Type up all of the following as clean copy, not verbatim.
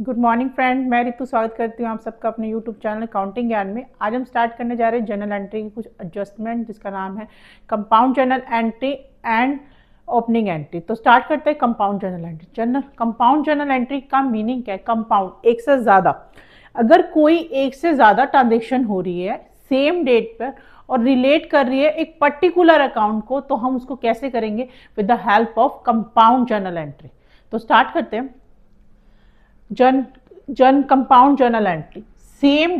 Good morning friend, मैं रितु स्वागत करती हूँ आप सबका अपने यूट्यूब चैनल काउंटिंग ज्ञान में। आज हम स्टार्ट करने जा रहे हैं जर्नल एंट्री की कुछ एडजस्टमेंट, जिसका नाम है compound journal entry and opening entry. तो स्टार्ट करते हैं compound journal entry. Compound journal entry का मीनिंग क्या है? कंपाउंड, एक से ज़्यादा। अगर कोई एक से ज़्यादा ट्रांजेक्शन हो रही है सेम डेट पर और रिलेट कर रही है एक पर्टिकुलर अकाउंट को, तो हम उसको कैसे करेंगे? With the help of compound journal entry. तो स्टार्ट करते हैं। जन compound journal entry, same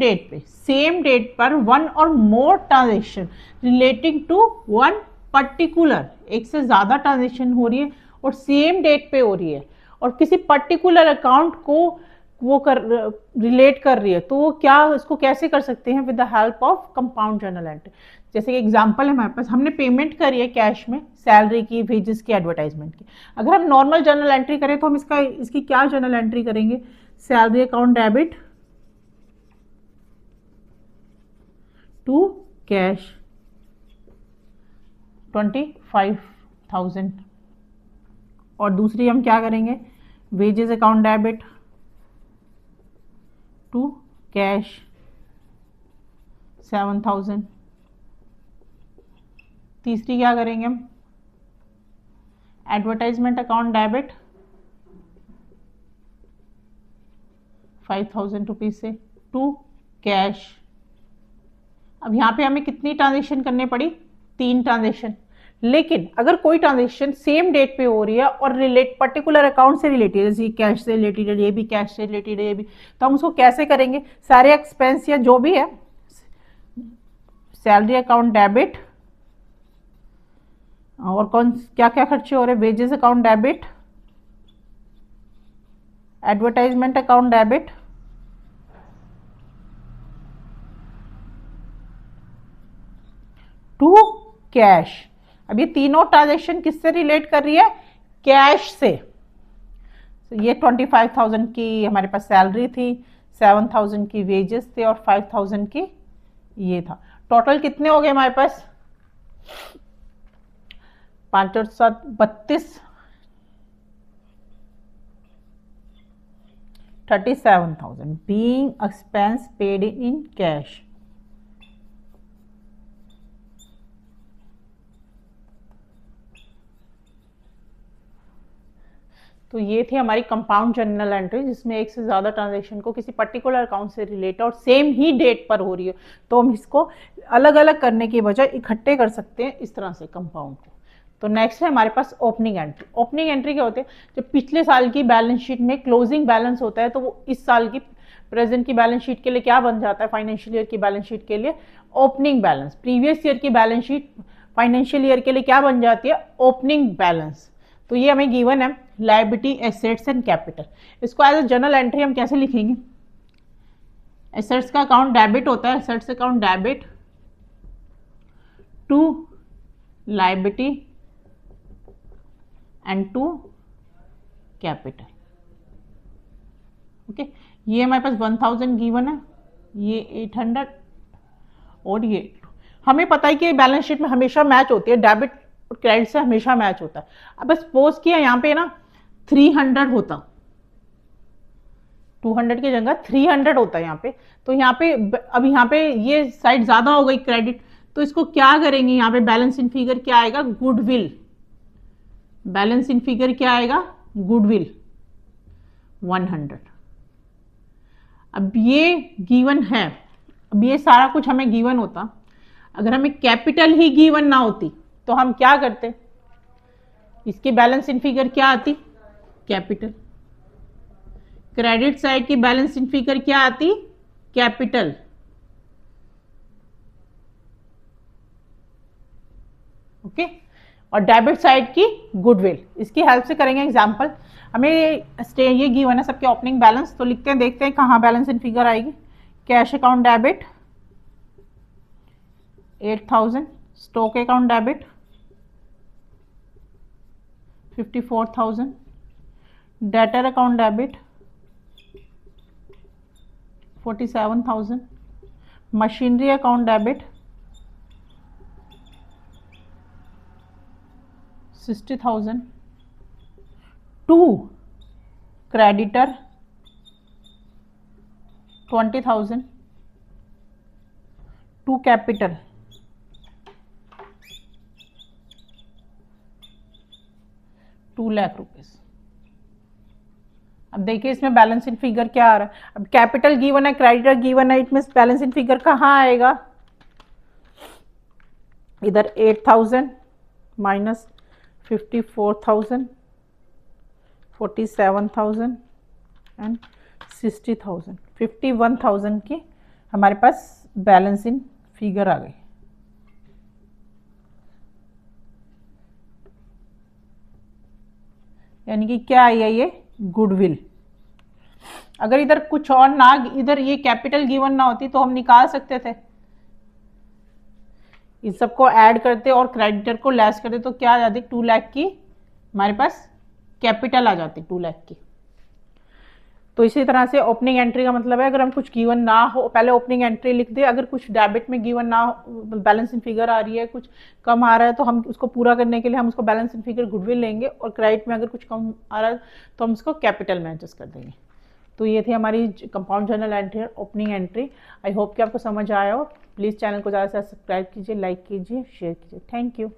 date पर one or more transaction relating to one particular, एक से ज्यादा ट्रांजेक्शन हो रही है और सेम डेट पे हो रही है और किसी पर्टिकुलर अकाउंट को वो रिलेट कर रही है, तो वो क्या, इसको कैसे कर सकते हैं? With the help of compound journal entry. जैसे कि एग्जांपल है हमारे पास, हमने पेमेंट करी है कैश में, सैलरी की, वेजेस की, एडवर्टाइजमेंट की। अगर हम नॉर्मल जर्नल एंट्री करें तो हम इसकी क्या जर्नल एंट्री करेंगे? Salary account debit to cash 25,000। और दूसरी हम क्या करेंगे? Wages account debit to cash 7,000। तीसरी क्या करेंगे हम? एडवर्टाइजमेंट अकाउंट डेबिट 5,000 रुपीज से टू कैश। अब यहाँ पे हमें कितनी ट्रांजेक्शन करनी पड़ी? 3 ट्रांजेक्शन। लेकिन अगर कोई ट्रांजेक्शन सेम डेट पे हो रही है और पर्टिकुलर अकाउंट से रिलेटेड, जैसे कैश से रिलेटेड है, ये भी कैश से रिलेटेड है, ये भी, तो हम उसको कैसे करेंगे? सारे एक्सपेंस या जो भी है, सैलरी अकाउंट डेबिट, और कौन क्या क्या खर्चे हो रहे हैं? Wages account debit, advertisement account debit, to cash. अब ये तीनों ट्रांजेक्शन किससे रिलेट कर रही है? कैश से। तो ये 25,000 की हमारे पास सैलरी थी, 7,000 की वेजेस थे और 5,000 की ये था। टोटल कितने हो गए हमारे पास? 5 और 7 32, 37,000 being expense paid in cash। तो ये थी हमारी कंपाउंड जर्नल एंट्री, जिसमें एक से ज़्यादा ट्रांजेक्शन को किसी पर्टिकुलर अकाउंट से रिलेटेड और सेम ही डेट पर हो रही है, तो हम इसको अलग अलग करने की बजाय इकट्ठे कर सकते हैं इस तरह से कंपाउंड को। तो नेक्स्ट है हमारे पास ओपनिंग एंट्री। ओपनिंग एंट्री क्या होते हैं? जब पिछले साल की बैलेंस शीट में क्लोजिंग बैलेंस होता है, तो वो इस साल की प्रेजेंट की बैलेंस शीट के लिए क्या बन जाता है? फाइनेंशियल ईयर की बैलेंस शीट के लिए ओपनिंग बैलेंस। प्रीवियस ईयर की बैलेंस शीट फाइनेंशियल ईयर के लिए क्या बन जाती है? Opening balance. तो ये हमें गिवन है, लायबिलिटी, एसेट्स एंड कैपिटल। इसको एज ए जर्नल एंट्री हम कैसे लिखेंगे? एसेट्स का अकाउंट डेबिट होता है, assets account debit to liability and to capital. Okay, ये हमारे पास 1,000 गिवन है, ये 800 और ये, हमें पता है कि बैलेंस शीट में हमेशा मैच होती है, डेबिट और क्रेडिट से हमेशा मैच होता है। अब सपोज किया यहाँ पे ना 300 होता, 200 की जगह 300 होता है यहाँ पे, तो यहाँ पे अब यहाँ पे ये साइड ज्यादा हो गई क्रेडिट, तो इसको क्या करेंगे? यहाँ पे बैलेंस इन फिगर क्या आएगा? गुडविल। बैलेंस इन फिगर क्या आएगा? गुडविल 100। अब ये गिवन है, अब ये सारा कुछ हमें गिवन होता, अगर हमें कैपिटल ही गिवन ना होती तो हम क्या करते? इसकी बैलेंस इन फिगर क्या आती? कैपिटल। क्रेडिट साइड की बैलेंस इन फिगर क्या आती? कैपिटल। ओके, और डेबिट साइड की गुडविल। इसकी हेल्प से करेंगे एग्जांपल। हमें ये गिवन है सबके ओपनिंग बैलेंस, तो लिखते हैं, देखते हैं कहाँ बैलेंस इन फिगर आएगी। Cash account debit 8,000, stock account debit 54,000, debtor account debit 47,000, machinery account debit 60,000, to creditor 20,000 to capital, ₹2,00,000। अब देखिए इसमें बैलेंस इन फिगर क्या आ रहा है। अब कैपिटल गिवन है, क्रेडिटर गिवन है, it means balance in figure कहाँ आएगा, इधर 8,000 माइनस 54,000, 47,000 एंड 60,000, 51,000 की हमारे पास बैलेंस इन फिगर आ गई। यानी कि क्या आई है, ये गुडविल। अगर इधर कुछ और ना, इधर ये कैपिटल गिवन ना होती तो हम निकाल सकते थे, इस सबको ऐड करते और क्रेडिटर को लेस करते तो क्या आ जाती, 2,00,000 की हमारे पास कैपिटल आ जाती, 2,00,000 की। तो इसी तरह से ओपनिंग एंट्री का मतलब है अगर हम कुछ गिवन ना हो, पहले ओपनिंग एंट्री लिख दे, अगर कुछ डेबिट में गिवन ना हो, बैलेंस इन फिगर आ रही है, कुछ कम आ रहा है तो हम उसको पूरा करने के लिए हम उसको बैलेंस इन फिगर गुडविल लेंगे, और क्रेडिट में अगर कुछ कम आ रहा है तो हम उसको कैपिटल में एडजस्ट कर देंगे। तो ये थी हमारी compound journal entry, opening entry. I hope कि आपको समझ आया हो। प्लीज़ चैनल को ज़्यादा से ज़्यादा सब्सक्राइब कीजिए, लाइक कीजिए, शेयर कीजिए। Thank you.